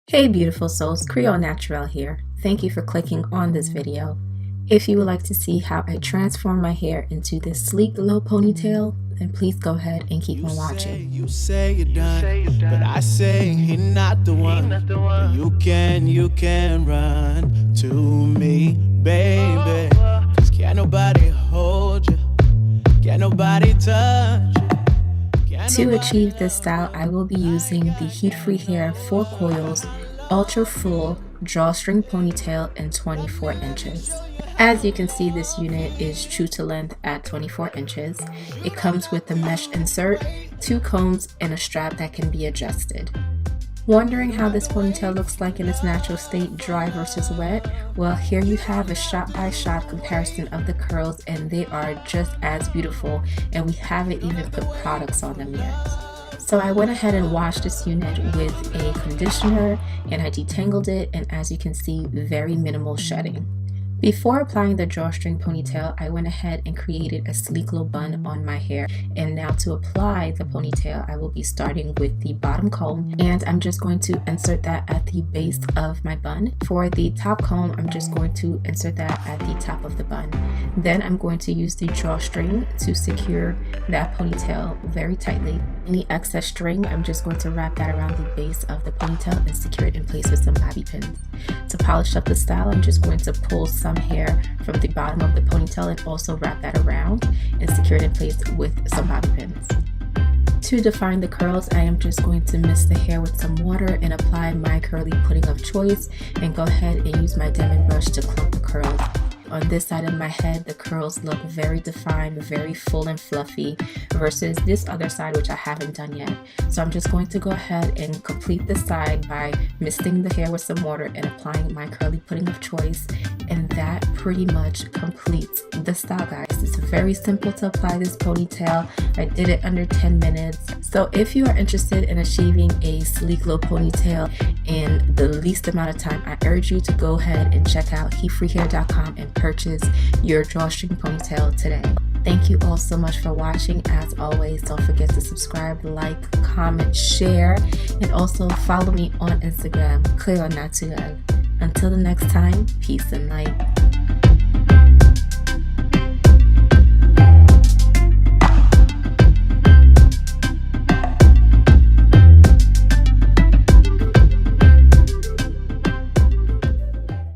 Hey beautiful souls, creolenaturelle here. Thank you for clicking on this video. If you would like to see how I transform my hair into this sleek low ponytail, then please go ahead and keep on watching. You say you're done, but I say he not the one. You can run to me, baby. 'Cause can't nobody hold you, can't nobody touch you. To achieve this style, I will be using the heat-free hair 4 coils, ultra full drawstring ponytail in 24 inches. As you can see, this unit is true to length at 24 inches. It comes with a mesh insert, 2 combs, and a strap that can be adjusted. Wondering how this ponytail looks like in its natural state, dry versus wet? Well, here you have a shot-by-shot comparison of the curls, and they are just as beautiful, and we haven't even put products on them yet. So I went ahead and washed this unit with a conditioner, and I detangled it, and as you can see, very minimal shedding. Before applying the drawstring ponytail, I went ahead and created a sleek low bun on my hair. And now to apply the ponytail, I will be starting with the bottom comb, and I'm just going to insert that at the base of my bun. For the top comb, I'm just going to insert that at the top of the bun. Then I'm going to use the drawstring to secure that ponytail very tightly. Any excess string, I'm just going to wrap that around the base of the ponytail and secure it in place with some bobby pins. To polish up the style, I'm just going to pull some hair from the bottom of the ponytail and also wrap that around and secure it in place with some bobby pins. To define the curls, I am just going to mist the hair with some water and apply my curly pudding of choice and go ahead and use my diamond brush to clump the curls. On this side of my head, the curls look very defined, very full and fluffy, versus this other side, which I haven't done yet. So I'm just going to go ahead and complete this side by misting the hair with some water and applying my curly pudding of choice. And that pretty much completes the style, guys. It's very simple to apply this ponytail. I did it under 10 minutes. So if you are interested in achieving a sleek low ponytail in the least amount of time, I urge you to go ahead and check out heatfreehair.com and purchase your drawstring ponytail today. Thank you all so much for watching. As always, don't forget to subscribe, like, comment, share, and also follow me on Instagram, creolenaturelle. Until the next time, peace and light.